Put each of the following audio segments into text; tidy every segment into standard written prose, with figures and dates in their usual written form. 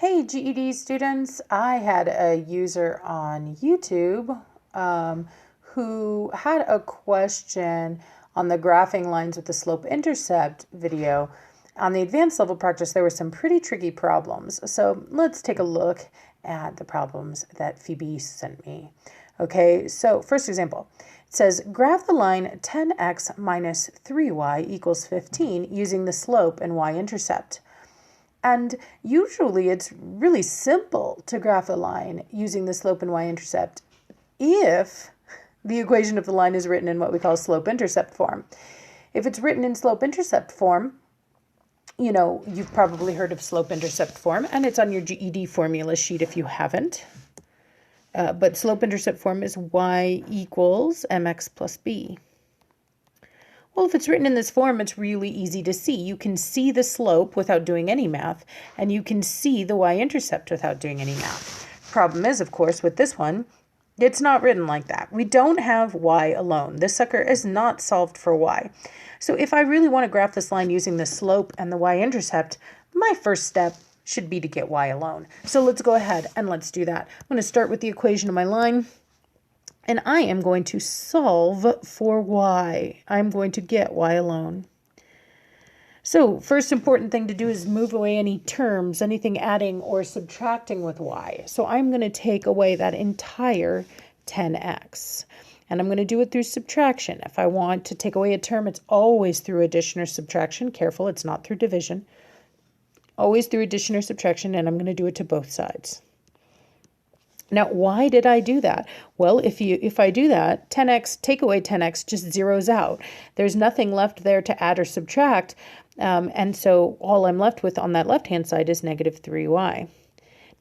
Hey GED students, I had a user on YouTube who had a question on the graphing lines with the slope-intercept video. On the advanced level practice, there were some pretty tricky problems. So let's take a look at the problems that Phoebe sent me. Okay, so first example. It says, graph the line 10x minus 3y equals 15 using the slope and y-intercept. And usually it's really simple to graph a line using the slope and y-intercept if the equation of the line is written in what we call slope-intercept form. If it's written in slope-intercept form, you know, you've probably heard of slope-intercept form, and it's on your GED formula sheet if you haven't. But slope-intercept form is y equals mx plus b. Well, if it's written in this form, it's really easy to see. You can see the slope without doing any math, and you can see the y-intercept without doing any math. Problem is, of course, with this one, it's not written like that. We don't have y alone. This sucker is not solved for y. So if I really want to graph this line using the slope and the y-intercept, my first step should be to get y alone. So let's go ahead and let's do that. I'm going to start with the equation of my line. And I am going to solve for y. I'm going to get y alone. So first important thing to do is move away any terms, anything adding or subtracting with y. So I'm going to take away that entire 10x. And I'm going to do it through subtraction. If I want to take away a term, it's always through addition or subtraction. Careful, it's not through division. Always through addition or subtraction, and I'm going to do it to both sides. Now, why did I do that? Well, if I do that, 10x, take away 10x just zeroes out. There's nothing left there to add or subtract, and so all I'm left with on that left-hand side is negative 3y.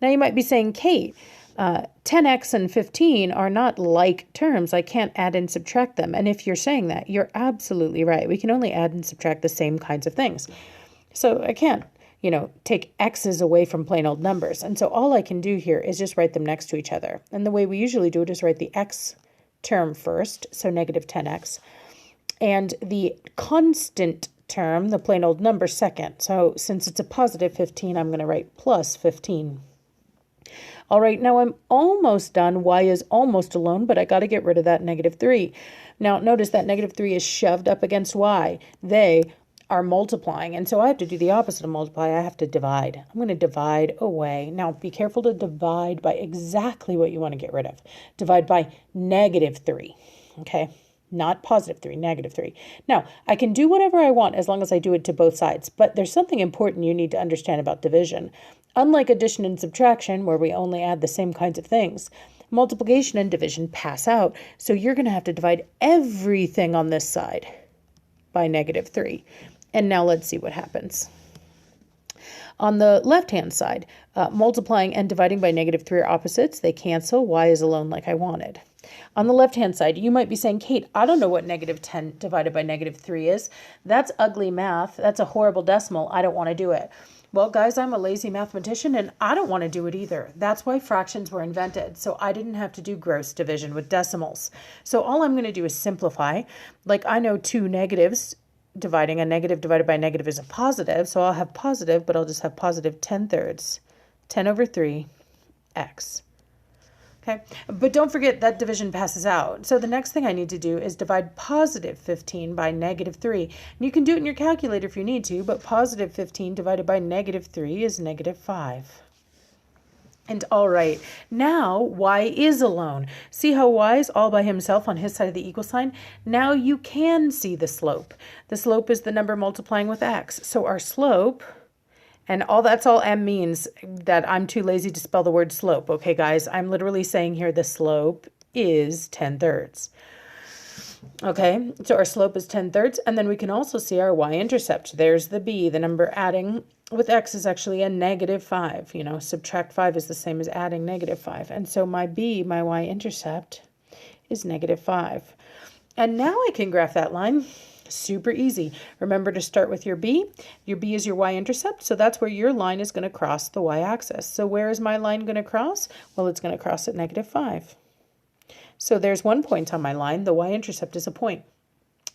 Now, you might be saying, Kate, 10x and 15 are not like terms. I can't add and subtract them. And if you're saying that, you're absolutely right. We can only add and subtract the same kinds of things. So I can't, take x's away from plain old numbers. And so all I can do here is just write them next to each other. And the way we usually do it is write the x term first, so negative 10x, and the constant term, the plain old number, second. So since it's a positive 15, I'm going to write plus 15. All right, now I'm almost done. Y is almost alone, but I got to get rid of that negative 3. Now notice that negative 3 is shoved up against y. They are multiplying, and so I have to do the opposite of multiply. I have to divide. I'm going to divide away. Now be careful to divide by exactly what you want to get rid of. Divide by negative 3, okay? Not positive 3, negative 3. Now, I can do whatever I want as long as I do it to both sides, but there's something important you need to understand about division. Unlike addition and subtraction, where we only add the same kinds of things, multiplication and division pass out, so you're going to have to divide everything on this side by negative 3. And now let's see what happens. On the left-hand side, multiplying and dividing by negative 3 are opposites. They cancel. Y is alone like I wanted. On the left-hand side, you might be saying, Kate, I don't know what negative 10 divided by negative 3 is. That's ugly math. That's a horrible decimal. I don't want to do it. Well, guys, I'm a lazy mathematician, and I don't want to do it either. That's why fractions were invented, so I didn't have to do gross division with decimals. So all I'm going to do is simplify. Like I know two negatives. Dividing a negative divided by negative is a positive, so I'll have positive, but I'll just have positive 10/3, 10 over 3, x. Okay, but don't forget that division passes out. So the next thing I need to do is divide positive 15 by negative 3. And you can do it in your calculator if you need to, but positive 15 divided by negative 3 is negative 5. And all right, now y is alone. See how y is all by himself on his side of the equal sign? Now you can see the slope. The slope is the number multiplying with x. So our slope, and that's all m means, that I'm too lazy to spell the word slope. Okay, guys, I'm literally saying here the slope is 10/3. Okay, so our slope is 10/3, and then we can also see our y-intercept. There's the b, the number adding with x is actually a negative 5. Subtract 5 is the same as adding negative 5. And so my b, my y-intercept, is negative 5. And now I can graph that line. Super easy. Remember to start with your b. Your b is your y-intercept, so that's where your line is going to cross the y-axis. So where is my line going to cross? Well, it's going to cross at negative 5. So there's one point on my line. The y-intercept is a point.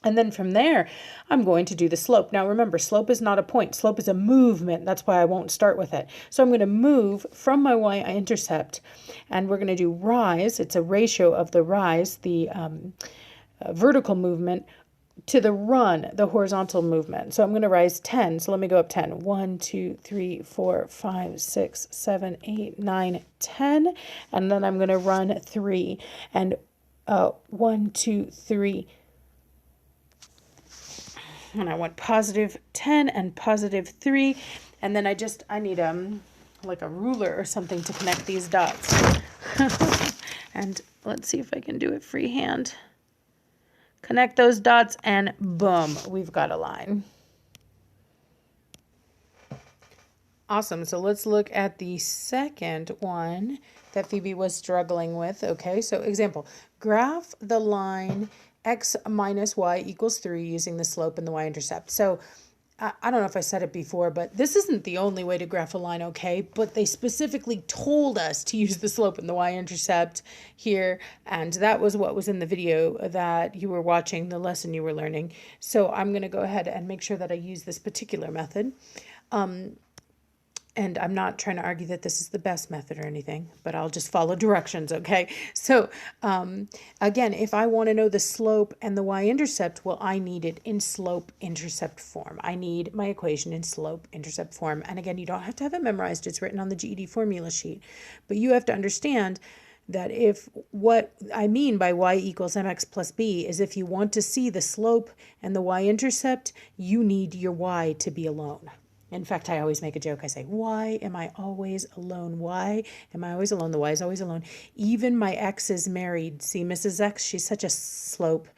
And then from there, I'm going to do the slope. Now remember, slope is not a point. Slope is a movement. That's why I won't start with it. So I'm going to move from my y-intercept, and we're going to do rise. It's a ratio of the rise, the vertical movement, to the run, the horizontal movement. So I'm going to rise 10. So let me go up 10. 1, 2, 3, 4, 5, 6, 7, 8, 9, 10. And then I'm going to run 3. And 1, 2, 3. And I want positive 10 and positive 3. And then I need like a ruler or something to connect these dots. And let's see if I can do it freehand. Connect those dots and boom, we've got a line. Awesome. So let's look at the second one that Phoebe was struggling with. Okay, so example, graph the line x minus y equals 3 using the slope and the y-intercept. So I don't know if I said it before, but this isn't the only way to graph a line, okay? But they specifically told us to use the slope and the y-intercept here, and that was what was in the video that you were watching, the lesson you were learning. So I'm going to go ahead and make sure that I use this particular method. And I'm not trying to argue that this is the best method or anything, but I'll just follow directions, okay? So again, if I want to know the slope and the y-intercept, well, I need it in slope-intercept form. I need my equation in slope-intercept form. And again, you don't have to have it memorized. It's written on the GED formula sheet. But you have to understand that if what I mean by y equals mx plus b is if you want to see the slope and the y-intercept, you need your y to be alone. In fact, I always make a joke. I say, why am I always alone? Why am I always alone? The y is always alone. Even my ex is married. See, Mrs. X, she's such a slope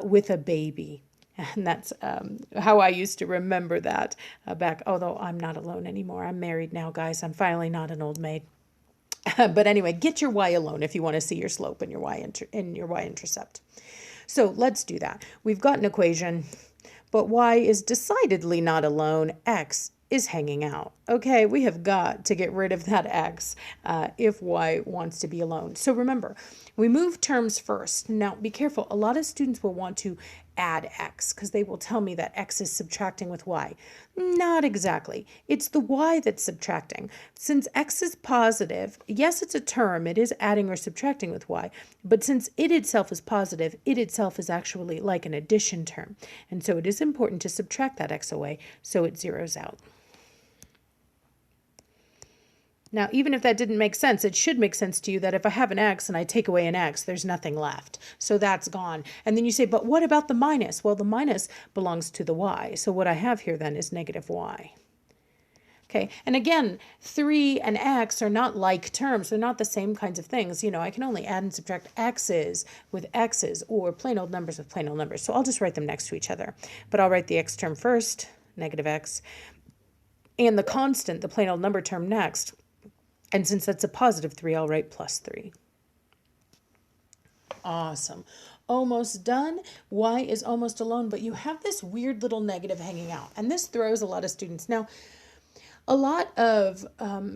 with a baby. And that's how I used to remember that back, although I'm not alone anymore. I'm married now, guys. I'm finally not an old maid. But anyway, get your y alone if you want to see your slope and your y-intercept. So let's do that. We've got an equation. But y is decidedly not alone. X is hanging out. Okay, we have got to get rid of that x if y wants to be alone. So remember, we move terms first. Now, be careful. A lot of students will want to add x because they will tell me that x is subtracting with y. Not exactly. It's the y that's subtracting. Since x is positive, yes, it's a term. It is adding or subtracting with y. But since it itself is positive, it itself is actually like an addition term. And so it is important to subtract that x away so it zeroes out. Now, even if that didn't make sense, it should make sense to you that if I have an x and I take away an x, there's nothing left. So that's gone. And then you say, but what about the minus? Well, the minus belongs to the y. So what I have here then is negative y. Okay, and again, 3 and x are not like terms. They're not the same kinds of things. You know, I can only add and subtract x's with x's or plain old numbers with plain old numbers. So I'll just write them next to each other. But I'll write the x term first, negative x, and the constant, the plain old number term next. And since that's a positive 3, I'll write plus 3. Awesome. Almost done. Y is almost alone, but you have this weird little negative hanging out. And this throws a lot of students. Now, a lot of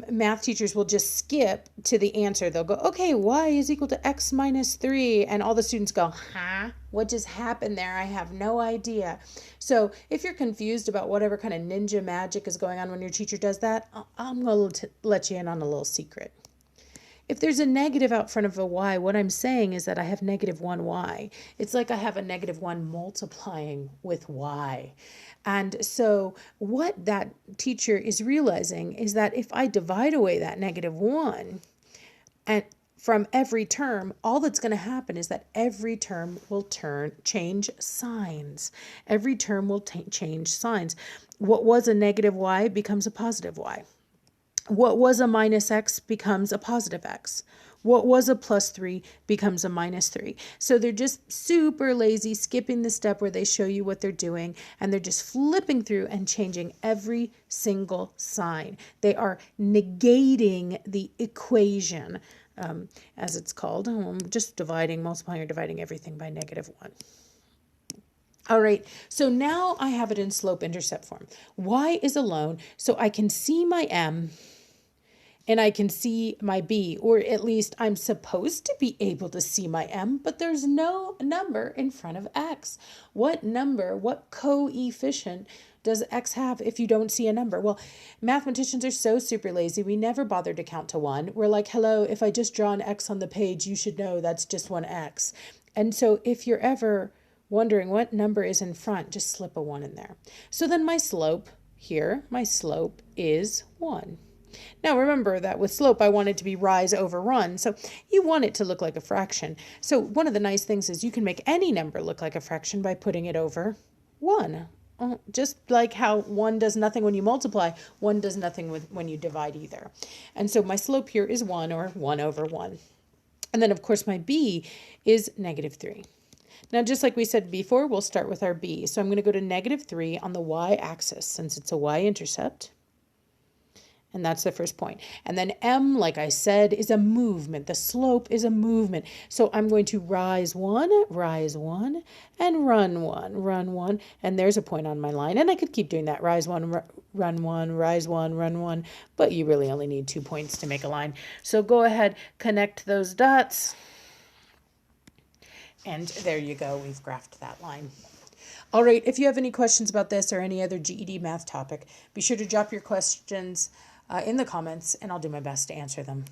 math teachers will just skip to the answer. They'll go, okay, y is equal to x minus 3. And all the students go, huh? What just happened there? I have no idea. So if you're confused about whatever kind of ninja magic is going on when your teacher does that, I'm going to let you in on a little secret. If there's a negative out front of a y, what I'm saying is that I have negative 1y. It's like I have a negative 1 multiplying with y. And so what that teacher is realizing is that if I divide away that negative 1 and from every term, all that's going to happen is that every term will change signs. Every term will change signs. What was a negative y becomes a positive y. What was a minus x becomes a positive x. What was a plus 3 becomes a minus 3. So they're just super lazy, skipping the step where they show you what they're doing, and they're just flipping through and changing every single sign. They are negating the equation, as it's called. Just dividing, multiplying, or dividing everything by negative 1. All right, so now I have it in slope-intercept form. Y is alone, so I can see my m, and I can see my B, or at least I'm supposed to be able to see my M, but there's no number in front of X. What number, what coefficient does X have if you don't see a number? Well, mathematicians are so super lazy. We never bother to count to 1. We're like, hello, if I just draw an X on the page, you should know that's just one X. And so if you're ever wondering what number is in front, just slip a 1 in there. So then my slope here, my slope is 1. Now remember that with slope, I want it to be rise over run. So you want it to look like a fraction. So one of the nice things is you can make any number look like a fraction by putting it over 1. Just like how 1 does nothing when you multiply, 1 does nothing when you divide either. And so my slope here is 1, or 1 over 1. And then of course my B is -3. Now, just like we said before, we'll start with our B. So I'm going to go to -3 on the y-axis since it's a y-intercept. And that's the first point. And then M, like I said, is a movement. The slope is a movement. So I'm going to rise 1, and run 1. And there's a point on my line. And I could keep doing that. Rise 1, run 1, rise 1, run 1. But you really only need 2 points to make a line. So go ahead, connect those dots. And there you go. We've graphed that line. All right, if you have any questions about this or any other GED math topic, be sure to drop your questions in the comments, and I'll do my best to answer them.